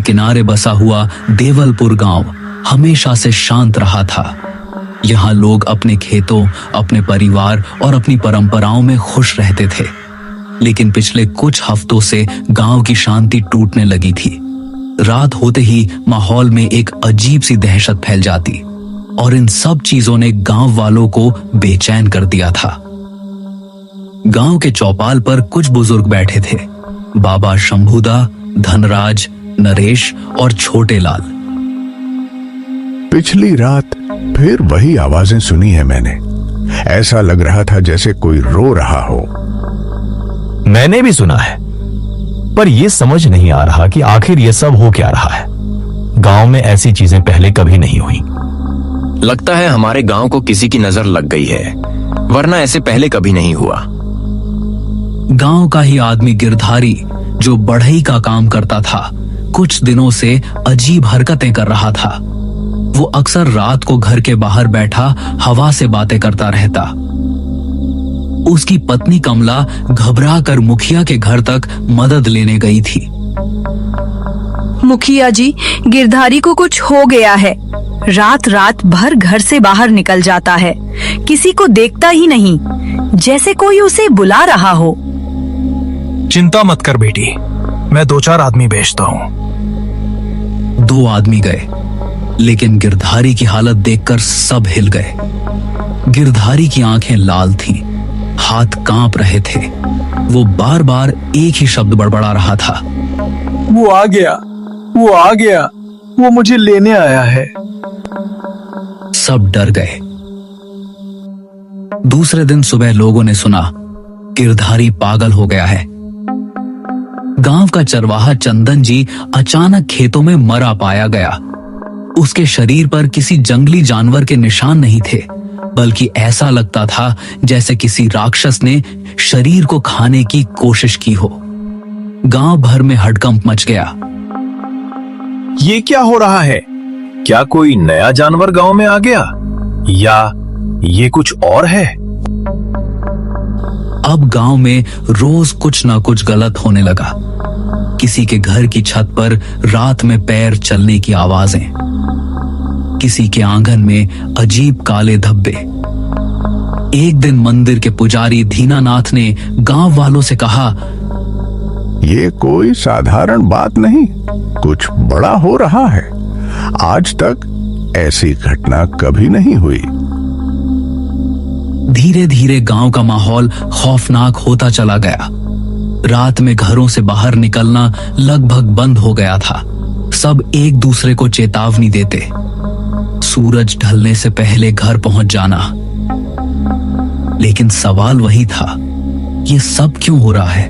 किनारे बसा हुआ देवलपुर गांव हमेशा से शांत रहा था। यहाँ लोग अपने खेतों, अपने परिवार और अपनी परंपराओं में खुश रहते थे। लेकिन पिछले कुछ हफ्तों से गांव की शांति टूटने लगी थी। रात होते ही माहौल में एक अजीब सी दहशत फैल जाती और इन सब चीजों ने गांव वालों को बेचैन कर दिया था। गांव के चौपाल पर कुछ बुजुर्ग बैठे थे, बाबा शंभूदा, धनराज, नरेश और छोटे लाल। पिछली रात फिर वही आवाजें सुनी है मैंने। ऐसा लग रहा था जैसे कोई रो रहा हो। मैंने भी सुना है, पर यह समझ नहीं आ रहा कि आखिर यह सब हो क्या रहा है। गांव में ऐसी चीजें पहले कभी नहीं हुई। लगता है हमारे गांव को किसी की नजर लग गई है, वरना ऐसे पहले कभी नहीं हुआ। गांव का ही आदमी गिरधारी, जो बढ़ई का काम करता था, कुछ दिनों से अजीब हरकतें कर रहा था। वो अक्सर रात को घर के बाहर बैठा हवा से बातें करता रहता। उसकी पत्नी कमला घबरा कर मुखिया के घर तक मदद लेने गई थी। मुखिया जी, गिरधारी को कुछ हो गया है। रात रात भर घर से बाहर निकल जाता है, किसी को देखता ही नहीं, जैसे कोई उसे बुला रहा हो। चिंता मत कर बेटी, मैं 2-4 आदमी भेजता हूँ। 2 आदमी गए, लेकिन गिरधारी की हालत देखकर सब हिल गए। गिरधारी की आंखें लाल थीं, हाथ कांप रहे थे। वो बार बार एक ही शब्द बड़बड़ा रहा था, वो आ गया, वो आ गया, वो मुझे लेने आया है। सब डर गए। दूसरे दिन सुबह लोगों ने सुना गिरधारी पागल हो गया है। गांव का चरवाहा चंदन जी अचानक खेतों में मरा पाया गया। उसके शरीर पर किसी जंगली जानवर के निशान नहीं थे, बल्कि ऐसा लगता था जैसे किसी राक्षस ने शरीर को खाने की कोशिश की हो। गांव भर में हड़कंप मच गया। ये क्या हो रहा है? क्या कोई नया जानवर गांव में आ गया, या ये कुछ और है? अब गांव में रोज कुछ ना कुछ गलत होने लगा। किसी के घर की छत पर रात में पैर चलने की आवाजें, किसी के आंगन में अजीब काले धब्बे। एक दिन मंदिर के पुजारी दीनानाथ ने गांव वालों से कहा, ये कोई साधारण बात नहीं, कुछ बड़ा हो रहा है। आज तक ऐसी घटना कभी नहीं हुई। धीरे धीरे गांव का माहौल खौफनाक होता चला गया। रात में घरों से बाहर निकलना लगभग बंद हो गया था। सब एक दूसरे को चेतावनी देते, सूरज ढलने से पहले घर पहुंच जाना। लेकिन सवाल वही था, ये सब क्यों हो रहा है?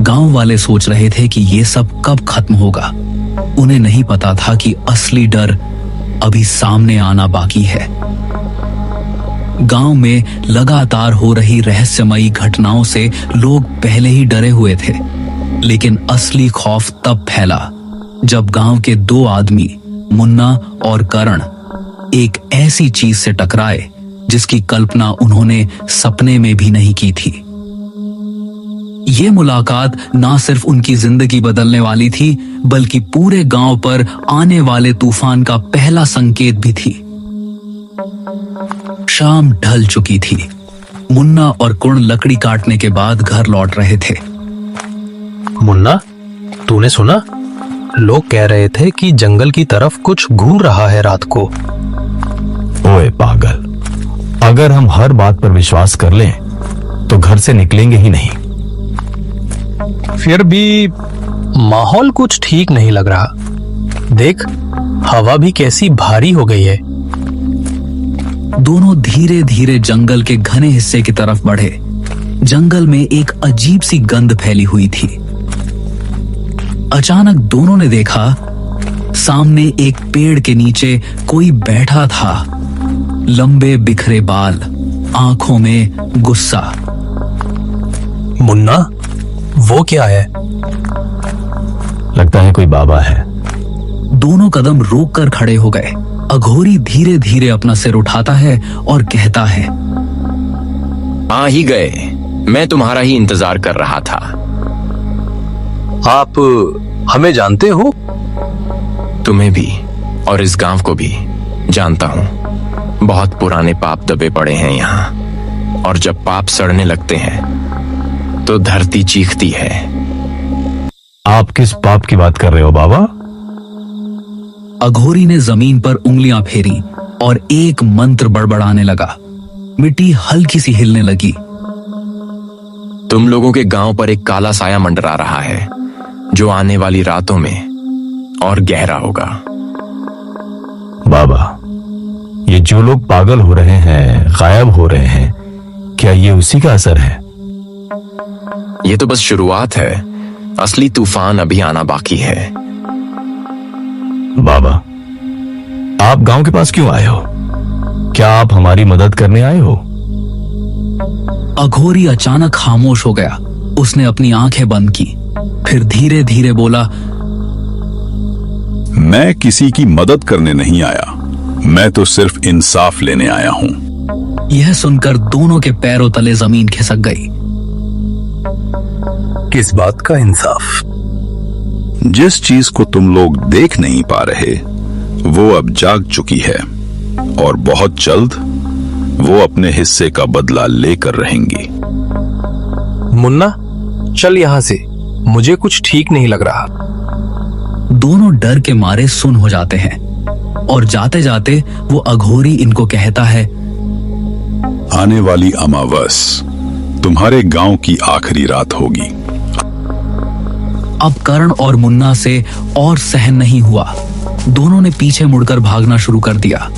गांव वाले सोच रहे थे कि ये सब कब खत्म होगा। उन्हें नहीं पता था कि असली डर अभी सामने आना बाकी है। गांव में लगातार हो रही रहस्यमयी घटनाओं से लोग पहले ही डरे हुए थे, लेकिन असली खौफ तब फैला जब गांव के 2 आदमी, मुन्ना और करण, एक ऐसी चीज से टकराए जिसकी कल्पना उन्होंने सपने में भी नहीं की थी। ये मुलाकात ना सिर्फ उनकी जिंदगी बदलने वाली थी, बल्कि पूरे गांव पर आने वाले तूफान का पहला संकेत भी थी। शाम ढल चुकी थी। मुन्ना और कुण लकड़ी काटने के बाद घर लौट रहे थे। मुन्ना, तूने सुना? लोग कह रहे थे कि जंगल की तरफ कुछ घूर रहा है रात को। ओए पागल, अगर हम हर बात पर विश्वास कर लें तो घर से निकलेंगे ही नहीं। फिर भी माहौल कुछ ठीक नहीं लग रहा। देख, हवा भी कैसी भारी हो गई है। दोनों धीरे धीरे जंगल के घने हिस्से की तरफ बढ़े। जंगल में एक अजीब सी गंध फैली हुई थी। अचानक दोनों ने देखा, सामने एक पेड़ के नीचे कोई बैठा था। लंबे बिखरे बाल, आंखों में गुस्सा। मुन्ना, वो क्या है? लगता है कोई बाबा है। दोनों कदम रोक कर खड़े हो गए। अघोरी धीरे धीरे अपना सिर उठाता है और कहता है, आ ही गए, मैं तुम्हारा ही इंतजार कर रहा था। आप हमें जानते हो? तुम्हें भी और इस गांव को भी जानता हूं। बहुत पुराने पाप दबे पड़े हैं यहाँ, और जब पाप सड़ने लगते हैं तो धरती चीखती है। आप किस पाप की बात कर रहे हो बाबा? अघोरी ने जमीन पर उंगलियां फेरी और एक मंत्र बड़बड़ाने लगा। मिट्टी हल्की सी हिलने लगी। तुम लोगों के गांव पर एक काला साया मंडरा रहा है, जो आने वाली रातों में और गहरा होगा। बाबा, ये जो लोग पागल हो रहे हैं, गायब हो रहे हैं, क्या ये उसी का असर है? ये तो बस शुरुआत है, असली तूफान अभी आना बाकी है। बाबा, आप गांव के पास क्यों आए हो? क्या आप हमारी मदद करने आए हो? अघोरी अचानक खामोश हो गया। उसने अपनी आंखें बंद की, फिर धीरे धीरे बोला, मैं किसी की मदद करने नहीं आया, मैं तो सिर्फ इंसाफ लेने आया हूं। यह सुनकर दोनों के पैरों तले जमीन खिसक गई। किस बात का इंसाफ? जिस चीज को तुम लोग देख नहीं पा रहे, वो अब जाग चुकी है, और बहुत जल्द वो अपने हिस्से का बदला लेकर रहेंगी। मुन्ना, चल यहां से, मुझे कुछ ठीक नहीं लग रहा। दोनों डर के मारे सुन हो जाते हैं, और जाते जाते वो अघोरी इनको कहता है, आने वाली अमावस तुम्हारे गांव की आखिरी रात होगी। अब करण और मुन्ना से और सहन नहीं हुआ। दोनों ने पीछे मुड़कर भागना शुरू कर दिया।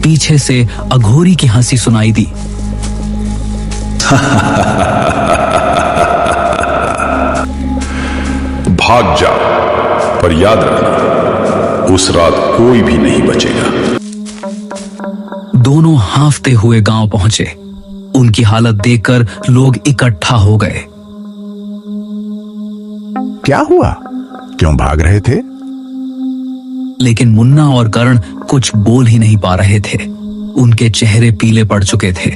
पीछे से अघोरी की हंसी सुनाई दी। भाग जाओ, पर याद रखना, उस रात कोई भी नहीं बचेगा। दोनों हांफते हुए गांव पहुंचे। उनकी हालत देखकर लोग इकट्ठा हो गए। क्या हुआ? क्यों भाग रहे थे? लेकिन मुन्ना और करण कुछ बोल ही नहीं पा रहे थे। उनके चेहरे पीले पड़ चुके थे।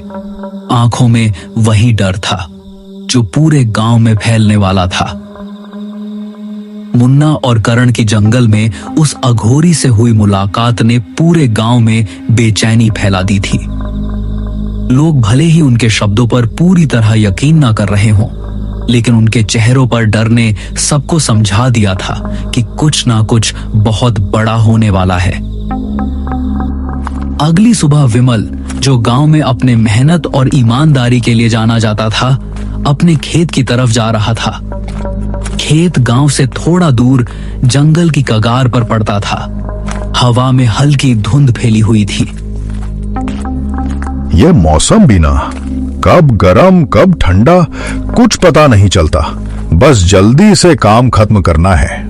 आंखों में वही डर था जो पूरे गांव में फैलने वाला था। मुन्ना और करण की जंगल में उस अघोरी से हुई मुलाकात ने पूरे गांव में बेचैनी फैला दी थी। लोग भले ही उनके शब्दों पर पूरी तरह यकीन न कर रहे हों, लेकिन उनके चेहरों पर डर ने सबको समझा दिया था कि कुछ ना कुछ बहुत बड़ा होने वाला है। अगली सुबह विमल, जो गांव में अपने मेहनत और ईमानदारी के लिए जाना जाता था, अपने खेत की तरफ जा रहा था। खेत गांव से थोड़ा दूर जंगल की कगार पर पड़ता था। हवा में हल्की धुंध फैली हुई थी। यह मौसम भी ना, कब गरम कब ठंडा, कुछ पता नहीं चलता। बस जल्दी से काम खत्म करना है।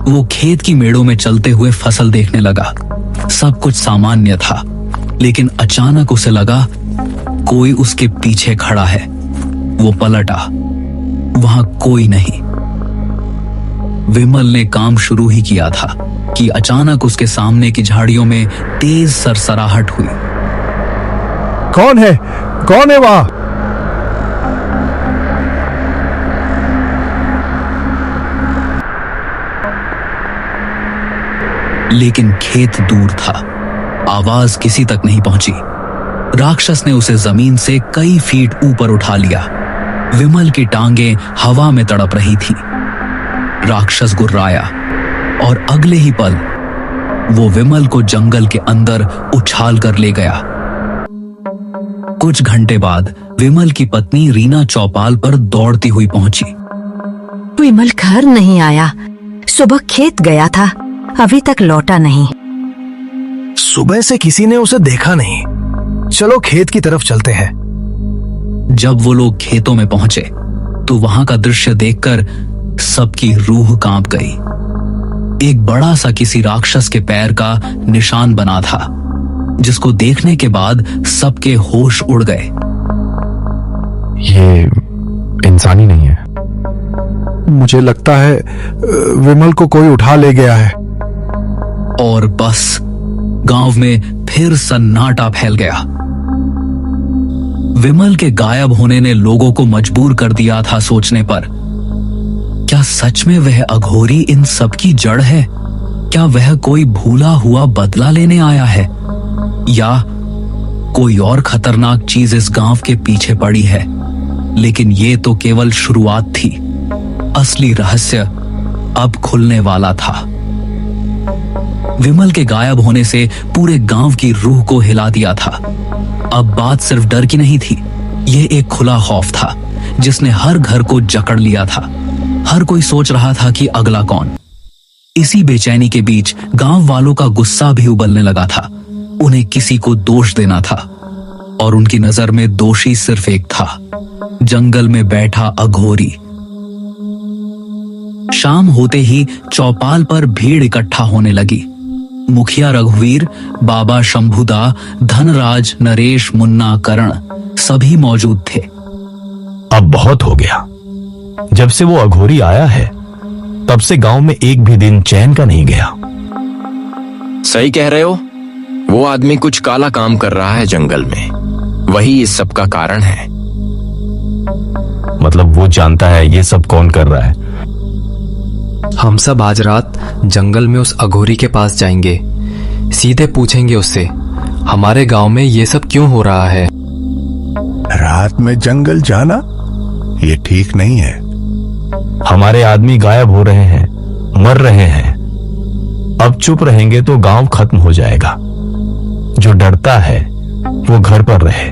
वो खेत की मेड़ों में चलते हुए फसल देखने लगा। सब कुछ सामान्य था, लेकिन अचानक उसे लगा कोई उसके पीछे खड़ा है। वो पलटा, वहां कोई नहीं। विमल ने काम शुरू ही किया था कि अचानक उसके सामने की झाड़ियों में तेज सरसराहट हुई। कौन है? कौन है वहां? लेकिन खेत दूर था। आवाज किसी तक नहीं पहुंची। राक्षस ने उसे जमीन से कई फीट ऊपर उठा लिया। विमल की टांगें हवा में तड़प रही थी। राक्षस गुर्राया और अगले ही पल वो विमल को जंगल के अंदर उछाल कर ले गया। कुछ घंटे बाद विमल की पत्नी रीना चौपाल पर दौड़ती हुई पहुंची। विमल घर नहीं आया। सुबह खेत गया था, अभी तक लौटा नहीं। सुबह से किसी ने उसे देखा नहीं। चलो खेत की तरफ चलते हैं। जब वो लोग खेतों में पहुंचे तो वहां का दृश्य देखकर सबकी रूह कांप गई। एक बड़ा सा किसी राक्षस के पैर का निशान बना था, जिसको देखने के बाद सबके होश उड़ गए। ये इंसानी नहीं है। मुझे लगता है विमल को कोई उठा ले गया है। और बस गांव में फिर सन्नाटा फैल गया। विमल के गायब होने ने लोगों को मजबूर कर दिया था सोचने पर, क्या सच में वह अघोरी इन सब की जड़ है? क्या वह कोई भूला हुआ बदला लेने आया है, या कोई और खतरनाक चीज इस गांव के पीछे पड़ी है? लेकिन ये तो केवल शुरुआत थी। असली रहस्य अब खुलने वाला था। विमल के गायब होने से पूरे गांव की रूह को हिला दिया था। अब बात सिर्फ डर की नहीं थी, यह एक खुला खौफ था जिसने हर घर को जकड़ लिया था। हर कोई सोच रहा था कि अगला कौन। इसी बेचैनी के बीच गांव वालों का गुस्सा भी उबलने लगा था। उन्हें किसी को दोष देना था और उनकी नजर में दोषी सिर्फ एक था, जंगल में बैठा अघोरी। शाम होते ही चौपाल पर भीड़ इकट्ठा होने लगी। मुखिया रघुवीर, बाबा शंभुदा, धनराज, नरेश, मुन्ना, करण सभी मौजूद थे। अब बहुत हो गया। जब से वो अघोरी आया है तब से गांव में एक भी दिन चैन का नहीं गया। सही कह रहे हो। वो आदमी कुछ काला काम कर रहा है जंगल में, वही इस सब का कारण है। मतलब वो जानता है ये सब कौन कर रहा है? हम सब आज रात जंगल में उस अघोरी के पास जाएंगे, सीधे पूछेंगे उससे हमारे गांव में ये सब क्यों हो रहा है। रात में जंगल जाना ये ठीक नहीं है। हमारे आदमी गायब हो रहे हैं, मर रहे हैं। अब चुप रहेंगे तो गांव खत्म हो जाएगा। जो डरता है वो घर पर रहे,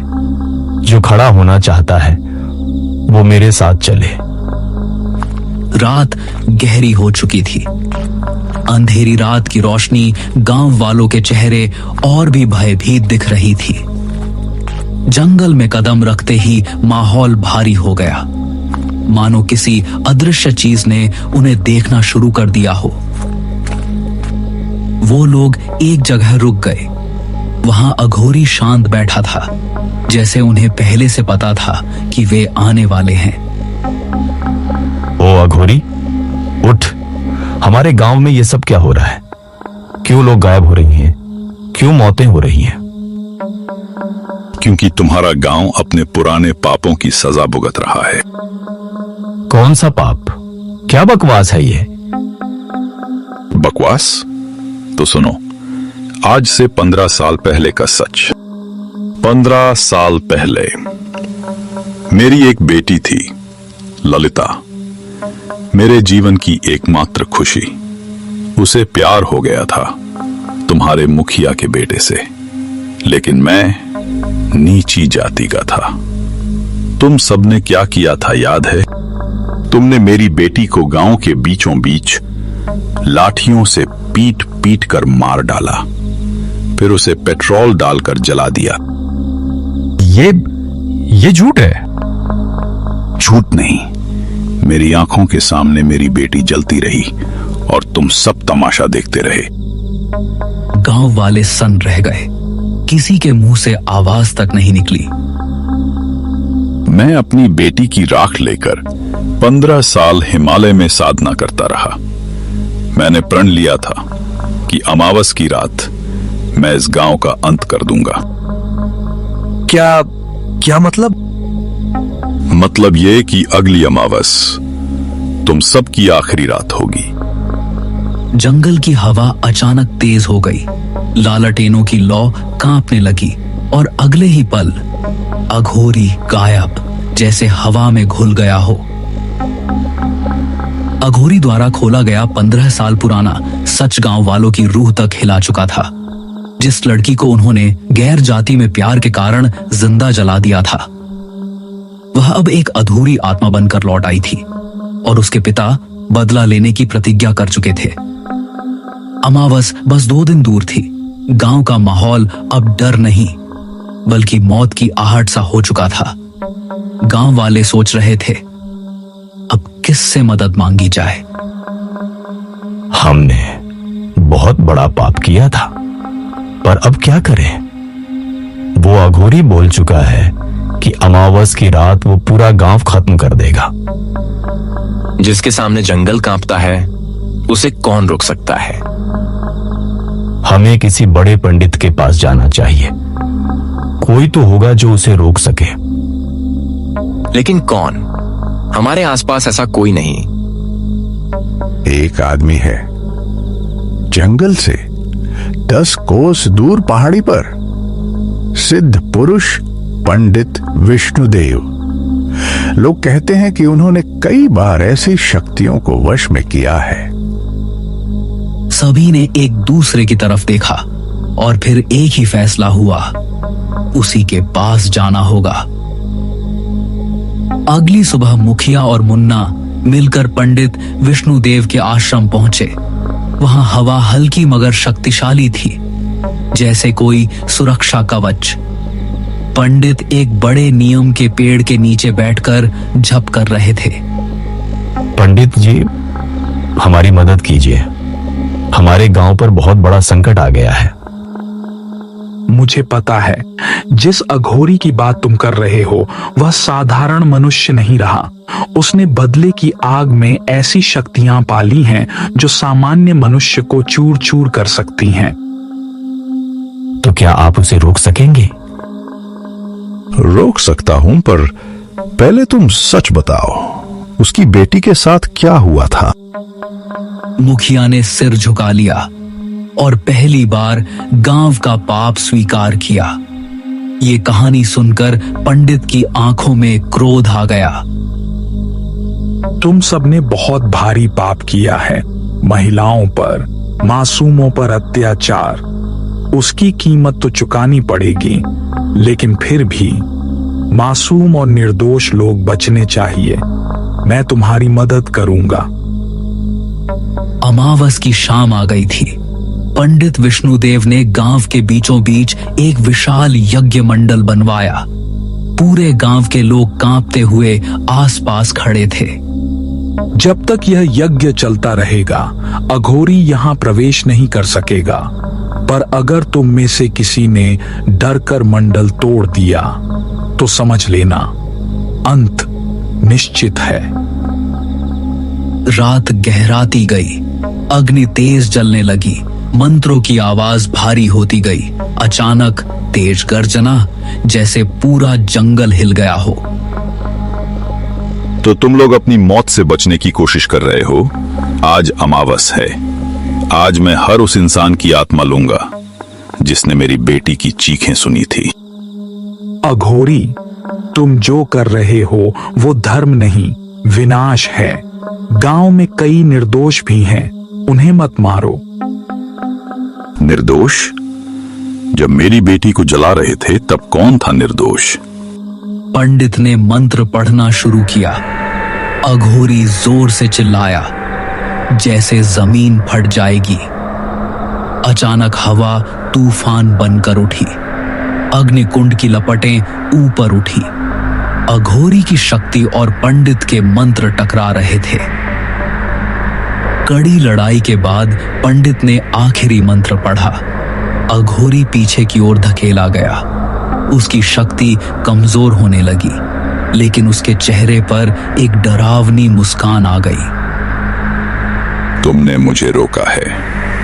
जो खड़ा होना चाहता है वो मेरे साथ चले। रात गहरी हो चुकी थी। अंधेरी रात की रोशनी गांव वालों के चेहरे और भी भयभीत दिख रही थी। जंगल में कदम रखते ही माहौल भारी हो गया, मानो किसी अदृश्य चीज ने उन्हें देखना शुरू कर दिया हो। वो लोग एक जगह रुक गए। वहां अघोरी शांत बैठा था, जैसे उन्हें पहले से पता था कि वे आने वाले हैं। ओ अघोरी, उठ। हमारे गांव में ये सब क्या हो रहा है? क्यों लोग गायब हो रही हैं? क्यों मौतें हो रही हैं? क्योंकि तुम्हारा गांव अपने पुराने पापों की सजा भुगत रहा है। कौन सा पाप? क्या बकवास है ये? बकवास? तो सुनो, आज से 15 साल पहले का सच। 15 साल पहले मेरी एक बेटी थी, ललिता। मेरे जीवन की एकमात्र खुशी। उसे प्यार हो गया था तुम्हारे मुखिया के बेटे से, लेकिन मैं नीची जाति का था। तुम सबने क्या किया था याद है? तुमने मेरी बेटी को गांव के बीचों बीच लाठियों से पीट पीट कर मार डाला, फिर उसे पेट्रोल डालकर जला दिया। ये झूठ है। झूठ नहीं, मेरी आंखों के सामने मेरी बेटी जलती रही और तुम सब तमाशा देखते रहे। गांव वाले सन्न रह गए। किसी के मुंह से आवाज तक नहीं निकली। मैं अपनी बेटी की राख लेकर 15 साल हिमालय में साधना करता रहा। मैंने प्रण लिया था कि अमावस की रात मैं इस गांव का अंत कर दूंगा। क्या मतलब? मतलब ये कि अगली अमावस तुम सबकी आखिरी रात होगी। जंगल की हवा अचानक तेज हो गई। लालटेनों की लौ कांपने लगी और अगले ही पल अघोरी गायब, जैसे हवा में घुल गया हो। अघोरी द्वारा खोला गया 15 साल पुराना सच गांव वालों की रूह तक हिला चुका था। जिस लड़की को उन्होंने गैर जाति में प्यार के कारण जिंदा जला दिया था, वह अब एक अधूरी आत्मा बनकर लौट आई थी और उसके पिता बदला लेने की प्रतिज्ञा कर चुके थे। अमावस बस 2 दिन दूर थी। गांव का माहौल अब डर नहीं बल्कि मौत की आहट सा हो चुका था। गांव वाले सोच रहे थे अब किससे मदद मांगी जाए। हमने बहुत बड़ा पाप किया था, पर अब क्या करें? वो अघोरी बोल चुका है कि अमावस की रात वो पूरा गांव खत्म कर देगा। जिसके सामने जंगल कांपता है उसे कौन रोक सकता है? हमें किसी बड़े पंडित के पास जाना चाहिए। कोई तो होगा जो उसे रोक सके। लेकिन कौन? हमारे आसपास ऐसा कोई नहीं। एक आदमी है जंगल से 10 कोस दूर पहाड़ी पर सिद्ध पुरुष पंडित विष्णुदेव। लोग कहते हैं कि उन्होंने कई बार ऐसी शक्तियों को वश में किया है। सभी ने एक दूसरे की तरफ देखा और फिर एक ही फैसला हुआ, उसी के पास जाना होगा। अगली सुबह मुखिया और मुन्ना मिलकर पंडित विष्णुदेव के आश्रम पहुंचे। वहां हवा हल्की मगर शक्तिशाली थी, जैसे कोई सुरक्षा कवच। पंडित एक बड़े नीम के पेड़ के नीचे बैठकर जप कर रहे थे। पंडित जी, हमारी मदद कीजिए। हमारे गांव पर बहुत बड़ा संकट आ गया है। मुझे पता है, जिस अघोरी की बात तुम कर रहे हो वह साधारण मनुष्य नहीं रहा। उसने बदले की आग में ऐसी शक्तियां पाली हैं जो सामान्य मनुष्य को चूर चूर कर सकती हैं। तो क्या आप उसे रोक सकेंगे? रोक सकता हूं, पर पहले तुम सच बताओ, उसकी बेटी के साथ क्या हुआ था? मुखिया ने सिर झुका लिया और पहली बार गांव का पाप स्वीकार किया। ये कहानी सुनकर पंडित की आंखों में क्रोध आ गया। तुम सबने बहुत भारी पाप किया है। महिलाओं पर, मासूमों पर अत्याचार, उसकी कीमत तो चुकानी पड़ेगी, लेकिन फिर भी मासूम और निर्दोष लोग बचने चाहिए। मैं तुम्हारी मदद करूंगा। अमावस की शाम आ गई थी। पंडित विष्णुदेव ने गांव के बीचों बीच एक विशाल यज्ञ मंडल बनवाया। पूरे गांव के लोग कांपते हुए आसपास खड़े थे। जब तक यह यज्ञ चलता रहेगा, अघोरी यहाँ प्रवेश नहीं कर सकेगा। पर अगर तुम में से किसी ने डरकर मंडल तोड़ दिया तो समझ लेना, अंत निश्चित है। रात गहराती गई, अग्नि तेज जलने लगी, मंत्रों की आवाज भारी होती गई। अचानक तेज गर्जना, जैसे पूरा जंगल हिल गया हो। तो तुम लोग अपनी मौत से बचने की कोशिश कर रहे हो। आज अमावस है। आज मैं हर उस इंसान की आत्मा लूंगा जिसने मेरी बेटी की चीखें सुनी थी। अघोरी, तुम जो कर रहे हो वो धर्म नहीं, विनाश है। गांव में कई निर्दोष भी हैं, उन्हें मत मारो। निर्दोष? जब मेरी बेटी को जला रहे थे तब कौन था निर्दोष? पंडित ने मंत्र पढ़ना शुरू किया। अघोरी जोर से चिल्लाया, जैसे जमीन फट जाएगी। अचानक हवा तूफान बनकर उठी। अग्निकुंड की लपटें ऊपर उठी। अघोरी की शक्ति और पंडित के मंत्र टकरा रहे थे। कड़ी लड़ाई के बाद पंडित ने आखिरी मंत्र पढ़ा। अघोरी पीछे की ओर धकेला गया। उसकी शक्ति कमजोर होने लगी, लेकिन उसके चेहरे पर एक डरावनी मुस्कान आ गई। तुमने मुझे रोका है,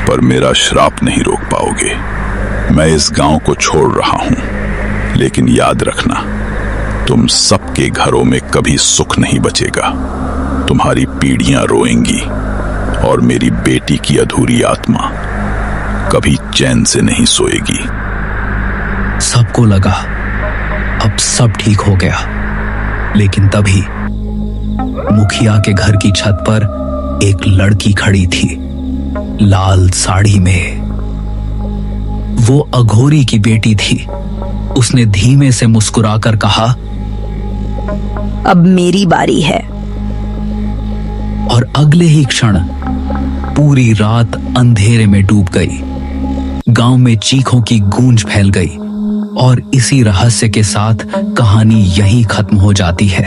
पर मेरा श्राप नहीं रोक पाओगे। मैं इस गांव को छोड़ रहा हूं, लेकिन याद रखना, तुम सबके घरों में कभी सुख नहीं बचेगा। तुम्हारी पीढ़ियां रोएंगी और मेरी बेटी की अधूरी आत्मा कभी चैन से नहीं सोएगी। सबको लगा अब सब ठीक हो गया, लेकिन तभी मुखिया के घर की छत पर एक लड़की खड़ी थी, लाल साड़ी में। वो अघोरी की बेटी थी। उसने धीमे से मुस्कुराकर कहा, अब मेरी बारी है। और अगले ही क्षण पूरी रात अंधेरे में डूब गई। गांव में चीखों की गूंज फैल गई और इसी रहस्य के साथ कहानी यहीं खत्म हो जाती है।